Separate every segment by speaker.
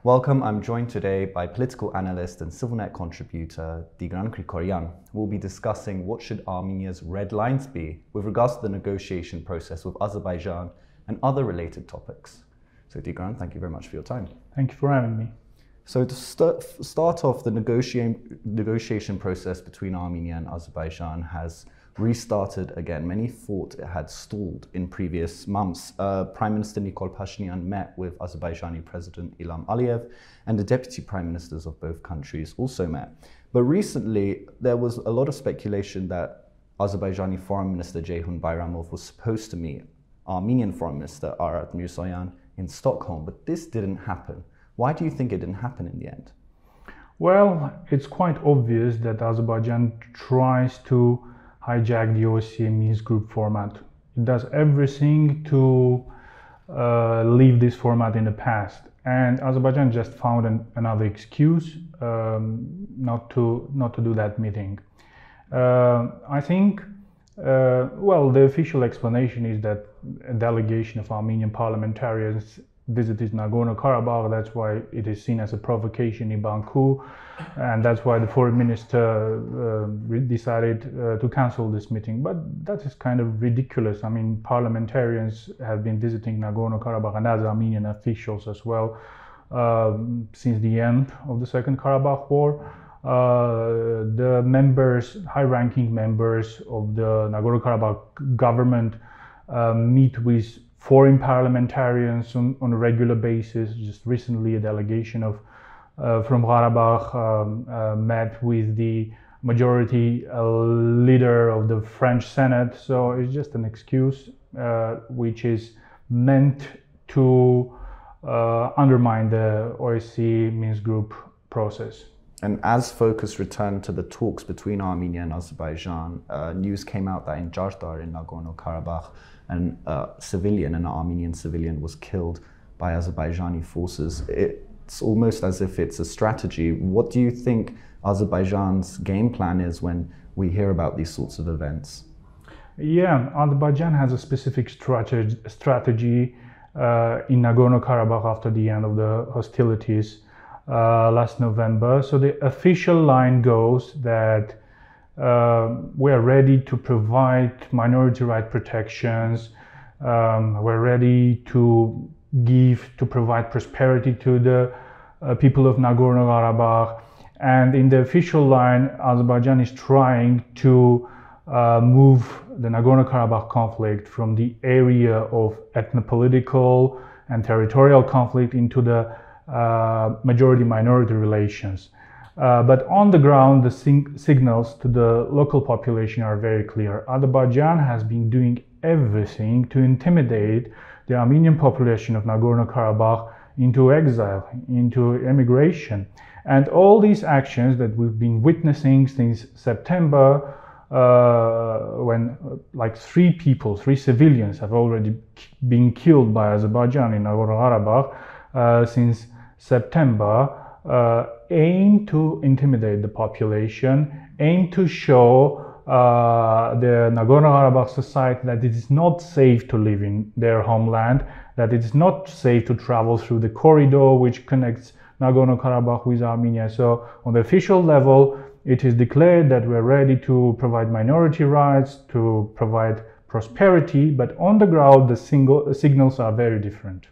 Speaker 1: Welcome, I'm joined today by political analyst and CivilNet contributor Tigran Grigoryan. We'll be discussing what should Armenia's red lines be with regards to the negotiation process with Azerbaijan and other related topics. So Tigran, thank you very much for your time.
Speaker 2: Thank you for having me.
Speaker 1: So to start off, the negotiation process between Armenia and Azerbaijan has restarted again. Many thought it had stalled in previous months. Prime Minister Nikol Pashinyan met with Azerbaijani President Ilham Aliyev, and the deputy prime ministers of both countries also met. But recently, there was a lot of speculation that Azerbaijani Foreign Minister Ceyhun Bayramov was supposed to meet Armenian Foreign Minister Arat Mirzoyan in Stockholm, but this didn't happen. Why do you think it didn't happen in the end?
Speaker 2: Well, it's quite obvious that Azerbaijan tries to hijack the OSCE Minsk Group format. It does everything to leave this format in the past, and Azerbaijan just found another excuse not to do that meeting. I think, well, the official explanation is that a delegation of Armenian parliamentarians visited Nagorno-Karabakh. That's why it is seen as a provocation in Baku, and that's why the foreign minister decided to cancel this meeting. But that is kind of ridiculous. I mean, parliamentarians have been visiting Nagorno-Karabakh and as Armenian officials as well since the end of the Second Karabakh War. The members, high-ranking members of the Nagorno-Karabakh government meet with foreign parliamentarians on a regular basis. Just recently, a delegation from Karabakh met with the majority leader of the French Senate. So it's just an excuse which is meant to undermine the OSCE Minsk Group process.
Speaker 1: And as focus returned to the talks between Armenia and Azerbaijan, news came out that in Jardar in Nagorno-Karabakh, an Armenian civilian was killed by Azerbaijani forces. It's almost as if it's a strategy. What do you think Azerbaijan's game plan is when we hear about these sorts of events?
Speaker 2: Yeah, Azerbaijan has a specific strategy in Nagorno-Karabakh after the end of the hostilities last November. So the official line goes that we are ready to provide minority right protections. We're ready to provide prosperity to the people of Nagorno-Karabakh. And in the official line, Azerbaijan is trying to move the Nagorno-Karabakh conflict from the area of ethnopolitical and territorial conflict into the majority-minority relations. But on the ground, the signals to the local population are very clear. Azerbaijan has been doing everything to intimidate the Armenian population of Nagorno-Karabakh into exile, into emigration. And all these actions that we've been witnessing since September, when like three civilians have already been killed by Azerbaijan in Nagorno-Karabakh since September, aim to intimidate the population, aim to show the Nagorno-Karabakh society that it is not safe to live in their homeland, that it is not safe to travel through the corridor which connects Nagorno-Karabakh with Armenia. So on the official level, it is declared that we're ready to provide minority rights, to provide prosperity, but on the ground, the signals are very different.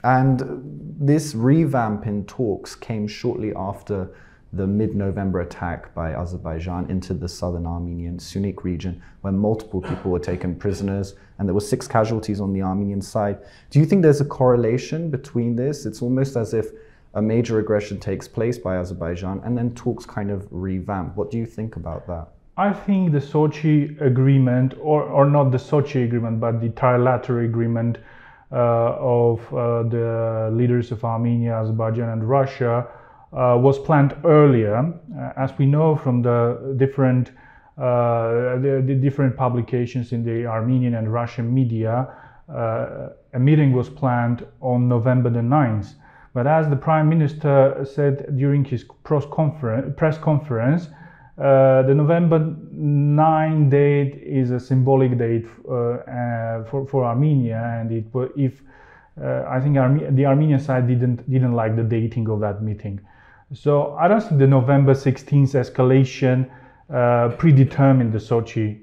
Speaker 1: And this revamp in talks came shortly after the mid-November attack by Azerbaijan into the southern Armenian Sunnik region, where multiple people were taken prisoners and there were 6 casualties on the Armenian side. Do you think there's a correlation between this? It's almost as if a major aggression takes place by Azerbaijan and then talks kind of revamp. What do you think about that?
Speaker 2: I think the Sochi agreement, or not the Sochi agreement, but the trilateral agreement of the leaders of Armenia, Azerbaijan and Russia was planned earlier. As we know from the different publications in the Armenian and Russian media, a meeting was planned on November the 9th. But as the Prime Minister said during his press conference, the November 9 date is a symbolic date for Armenia, and if I think the Armenian side didn't like the dating of that meeting. So I don't think the November 16th escalation predetermined the Sochi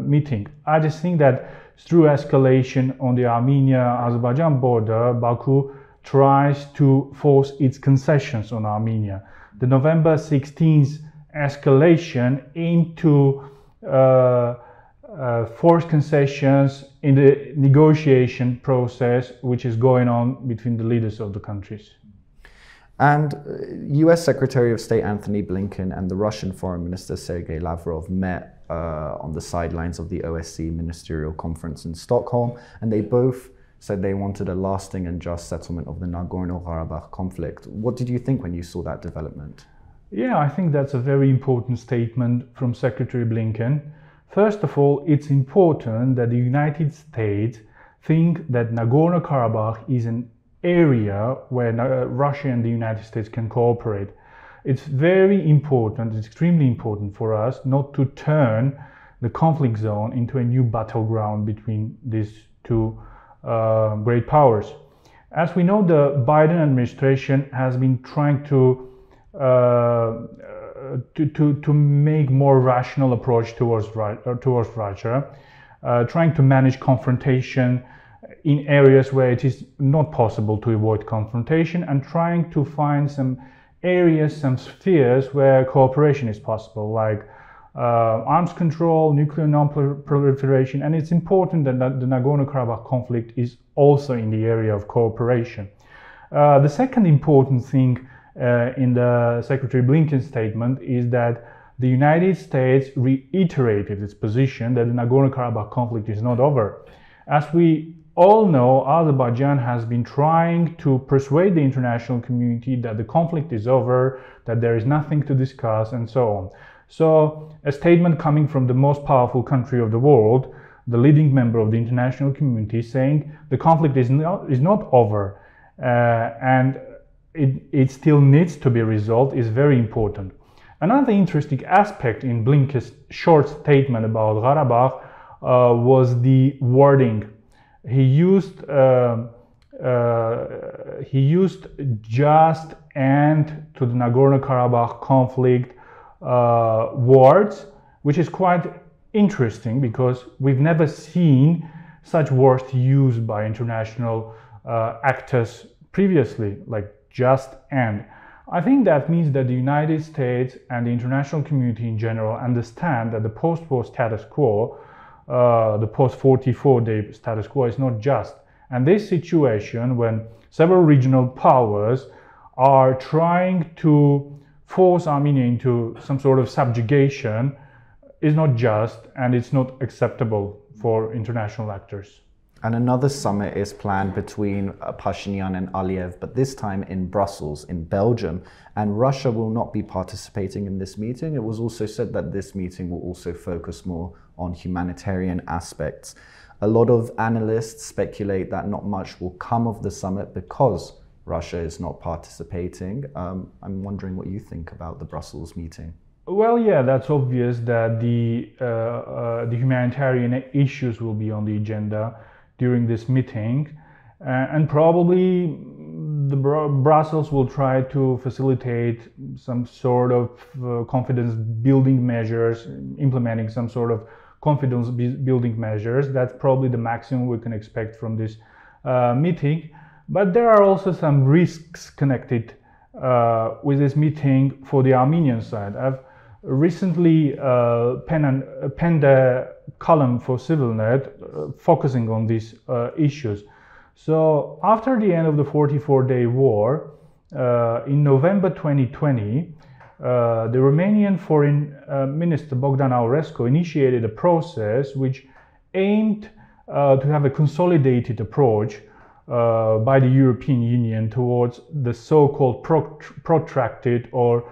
Speaker 2: meeting. I just think that through escalation on the Armenia-Azerbaijan border, Baku tries to force its concessions on Armenia. The November 16th escalation aimed to force concessions in the negotiation process which is going on between the leaders of the countries.
Speaker 1: And US Secretary of State Anthony Blinken and the Russian Foreign Minister Sergey Lavrov met on the sidelines of the OSCE Ministerial Conference in Stockholm, and they both said they wanted a lasting and just settlement of the Nagorno-Karabakh conflict. What did you think when you saw that development?
Speaker 2: Yeah, I think that's a very important statement from Secretary Blinken. First of all, it's important that the United States think that Nagorno-Karabakh is an area where Russia and the United States can cooperate. It's very important, it's extremely important for us not to turn the conflict zone into a new battleground between these two great powers. As we know, the Biden administration has been trying to make more rational approach towards Russia, trying to manage confrontation in areas where it is not possible to avoid confrontation, and trying to find some areas, some spheres where cooperation is possible, like arms control, nuclear non-proliferation, and it's important that the Nagorno-Karabakh conflict is also in the area of cooperation. The second important thing in the Secretary Blinken statement is that the United States reiterated its position that the Nagorno-Karabakh conflict is not over. As we all know, Azerbaijan has been trying to persuade the international community that the conflict is over, that there is nothing to discuss, and so on. So a statement coming from the most powerful country of the world, the leading member of the international community, saying the conflict is not over and it still needs to be resolved, is very important. Another interesting aspect in Blinken's short statement about Karabakh was the wording. He used just end to the Nagorno-Karabakh conflict words, which is quite interesting because we've never seen such words used by international actors previously, like just end. I think that means that the United States and the international community in general understand that the post-war status quo, the post-44-day status quo, is not just. And this situation, when several regional powers are trying to force Armenia into some sort of subjugation, is not just, and it's not acceptable for international actors.
Speaker 1: And another summit is planned between Pashinyan and Aliyev, but this time in Brussels, in Belgium. And Russia will not be participating in this meeting. It was also said that this meeting will also focus more on humanitarian aspects. A lot of analysts speculate that not much will come of the summit because Russia is not participating. I'm wondering what you think about the Brussels meeting.
Speaker 2: Well, yeah, that's obvious that the humanitarian issues will be on the agenda during this meeting, and probably the Brussels will try to facilitate some sort of confidence building measures, implementing some sort of confidence building measures. That's probably the maximum we can expect from this meeting. But there are also some risks connected with this meeting for the Armenian side. I've recently penned a column for CivilNet focusing on these issues. So after the end of the 44-day war, in November 2020, the Romanian Foreign Minister Bogdan Aurescu initiated a process which aimed to have a consolidated approach by the European Union towards the so-called protracted or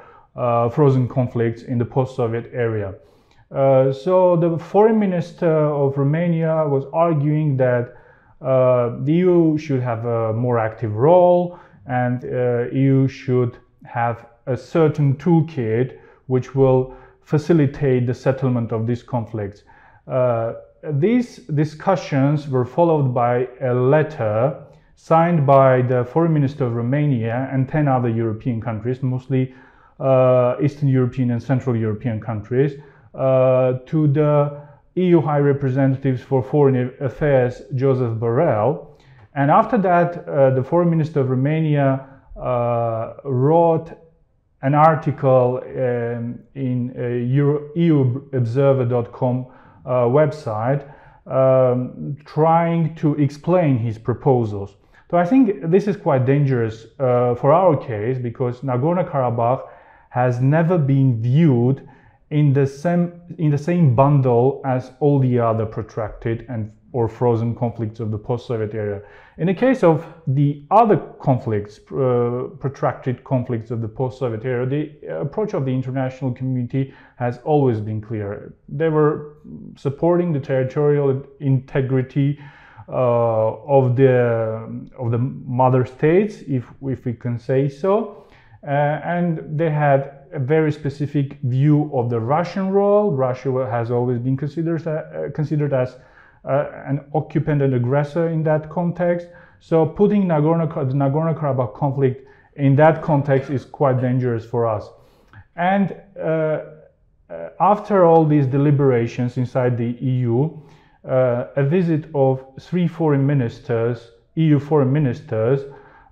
Speaker 2: frozen conflicts in the post-Soviet area. So the foreign minister of Romania was arguing that the EU should have a more active role, and EU should have a certain toolkit which will facilitate the settlement of these conflicts. These discussions were followed by a letter signed by the Foreign Minister of Romania and 10 other European countries, mostly Eastern European and Central European countries, to the EU High Representatives for Foreign Affairs, Joseph Borrell. And after that, the Foreign Minister of Romania wrote an article in EUobserver.com website trying to explain his proposals. So I think this is quite dangerous for our case, because Nagorno-Karabakh has never been viewed in the same bundle as all the other protracted or frozen conflicts of the post-Soviet era. In the case of the other conflicts, protracted conflicts of the post-Soviet era, the approach of the international community has always been clear. They were supporting the territorial integrity of the mother states, if we can say so, and they had a very specific view of the Russian role. Russia has always been considered as an occupant and aggressor in that context. So putting the Nagorno-Karabakh conflict in that context is quite dangerous for us. And after all these deliberations inside the EU, a visit of 3 foreign ministers, EU foreign ministers,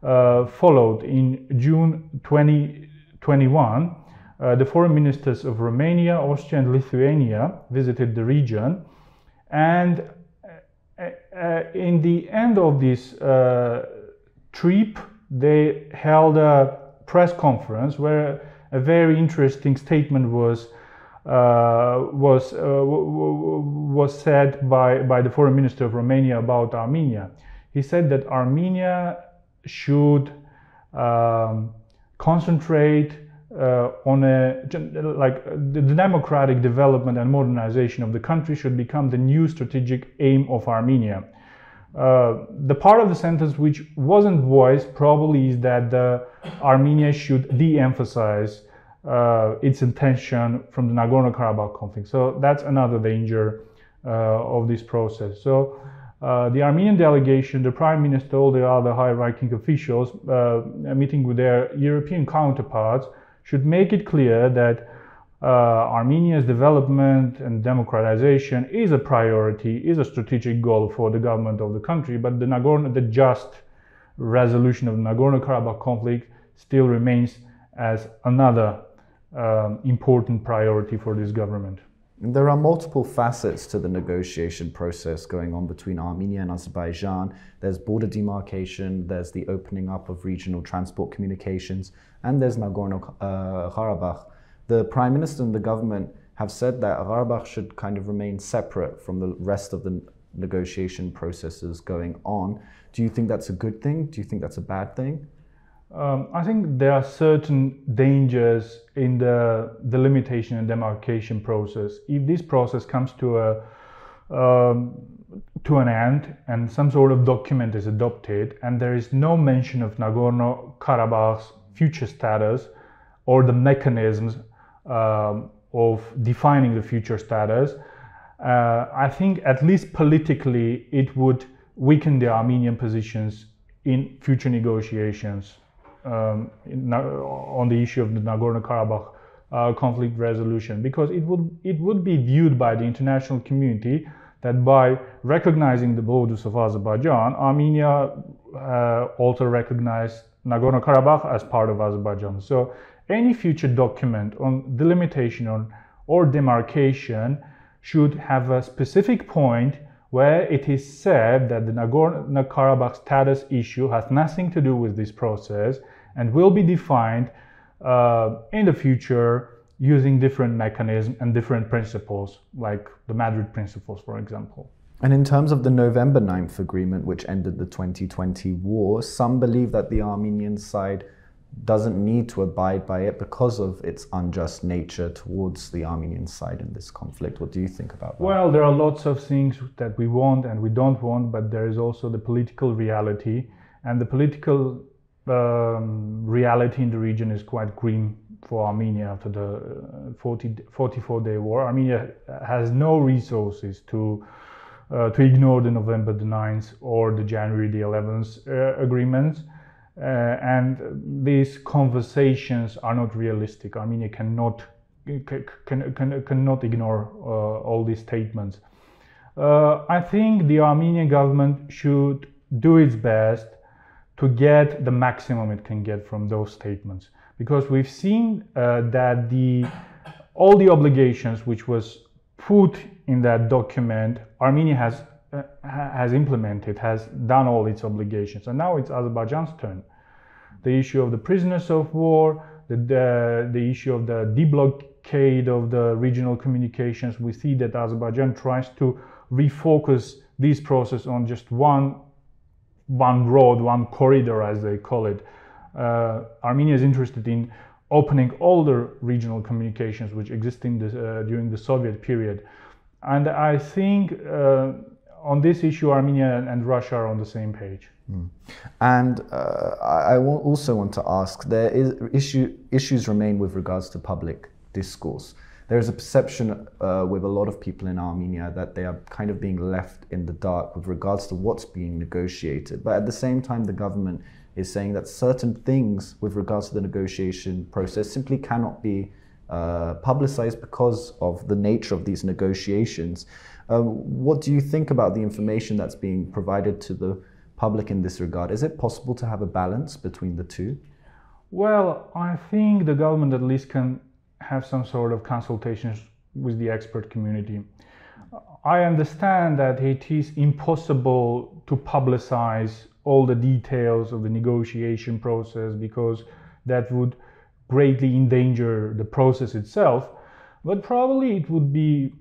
Speaker 2: followed in June 2021. The foreign ministers of Romania, Austria, and Lithuania visited the region. And in the end of this trip, they held a press conference where a very interesting statement was said by the foreign minister of Romania about Armenia. He said that Armenia should concentrate on the democratic development and modernization of the country should become the new strategic aim of Armenia. The part of the sentence which wasn't voiced probably is that Armenia should de-emphasize its intention from the Nagorno-Karabakh conflict. So that's another danger of this process. So the Armenian delegation, the Prime Minister, all the other high-ranking officials meeting with their European counterparts should make it clear that Armenia's development and democratization is a priority, is a strategic goal for the government of the country, but the just resolution of the Nagorno-Karabakh conflict still remains as another important priority for this government.
Speaker 1: There are multiple facets to the negotiation process going on between Armenia and Azerbaijan. There's border demarcation, there's the opening up of regional transport communications, and there's Nagorno-Karabakh. The Prime Minister and the government have said that Karabakh should kind of remain separate from the rest of the negotiation processes going on. Do you think that's a good thing? Do you think that's a bad thing?
Speaker 2: I think there are certain dangers in the delimitation and demarcation process. If this process comes to an end and some sort of document is adopted and there is no mention of Nagorno-Karabakh's future status or the mechanisms of defining the future status, I think at least politically it would weaken the Armenian positions in future negotiations on the issue of the Nagorno-Karabakh conflict resolution, because it would be viewed by the international community that by recognizing the borders of Azerbaijan, Armenia also recognized Nagorno-Karabakh as part of Azerbaijan. So any future document on delimitation or demarcation should have a specific point where it is said that the Nagorno-Karabakh status issue has nothing to do with this process and will be defined in the future using different mechanisms and different principles, like the Madrid principles, for example.
Speaker 1: And in terms of the November 9th agreement, which ended the 2020 war, some believe that the Armenian side doesn't need to abide by it because of its unjust nature towards the Armenian side in this conflict. What do you think about that?
Speaker 2: Well, there are lots of things that we want and we don't want, but there is also the political reality, and the political reality in the region is quite grim for Armenia after the 44-day war. Armenia has no resources to to ignore the November the 9th or the January the 11th agreements. And these conversations are not realistic. Armenia cannot ignore all these statements. I think the Armenian government should do its best to get the maximum it can get from those statements, because we've seen that all the obligations which was put in that document, Armenia has implemented, has done all its obligations, and now it's Azerbaijan's turn. The issue of the prisoners of war, the issue of the deblocade of the regional communications, we see that Azerbaijan tries to refocus this process on just one road, one corridor, as they call it. Armenia is interested in opening all the regional communications which existed during the Soviet period. And I think on this issue, Armenia and Russia are on the same page.
Speaker 1: And I also want to ask, there is issues remain with regards to public discourse. There is a perception with a lot of people in Armenia that they are kind of being left in the dark with regards to what's being negotiated. But at the same time, the government is saying that certain things with regards to the negotiation process simply cannot be publicized because of the nature of these negotiations. What do you think about the information that's being provided to the public in this regard? Is it possible to have a balance between the two?
Speaker 2: Well, I think the government at least can have some sort of consultations with the expert community. I understand that it is impossible to publicize all the details of the negotiation process because that would greatly endanger the process itself, but probably it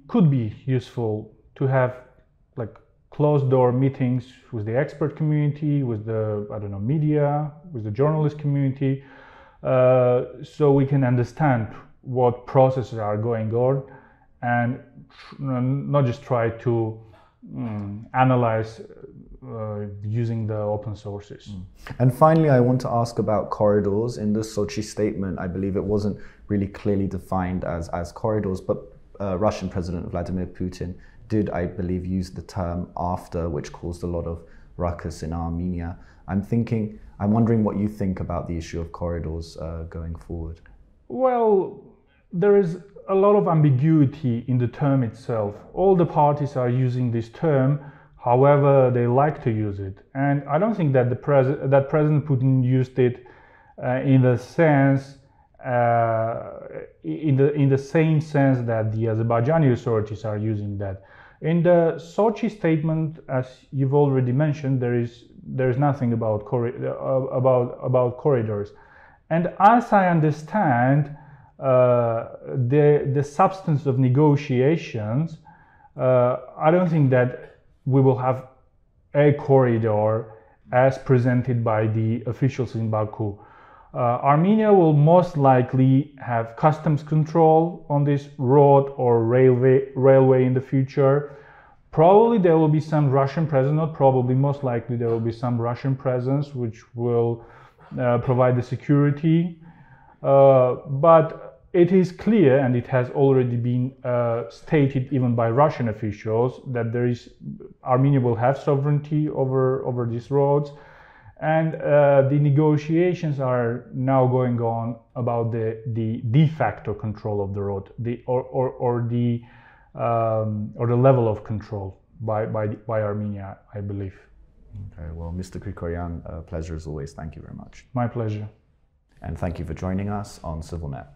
Speaker 2: could be useful to have like closed door meetings with the expert community, with the media, with the journalist community, so we can understand what processes are going on and not just try to analyze using the open sources.
Speaker 1: And finally, I want to ask about corridors. In the Sochi statement, I believe it wasn't really clearly defined as corridors, but Russian President Vladimir Putin did, I believe, use the term after, which caused a lot of ruckus in Armenia. I'm wondering what you think about the issue of corridors going forward.
Speaker 2: Well, there is a lot of ambiguity in the term itself. All the parties are using this term, however they like to use it. And I don't think that President Putin used it in the sense, in the same sense that the Azerbaijani authorities are using that. In the Sochi statement, as you've already mentioned, there is nothing about corridors. And as I understand, the substance of negotiations, I don't think that we will have a corridor as presented by the officials in Baku. Armenia will most likely have customs control on this road or railway in the future. Probably there will be some Russian presence, not probably, most likely there will be some Russian presence which will provide the security. But it is clear, and it has already been stated even by Russian officials, that Armenia will have sovereignty over these roads. And the negotiations are now going on about the de facto control of the road, or the level of control by Armenia, I believe.
Speaker 1: Okay, well, Mr. Grigoryan, a pleasure as always. Thank you very much.
Speaker 2: My pleasure.
Speaker 1: And thank you for joining us on CivilNet.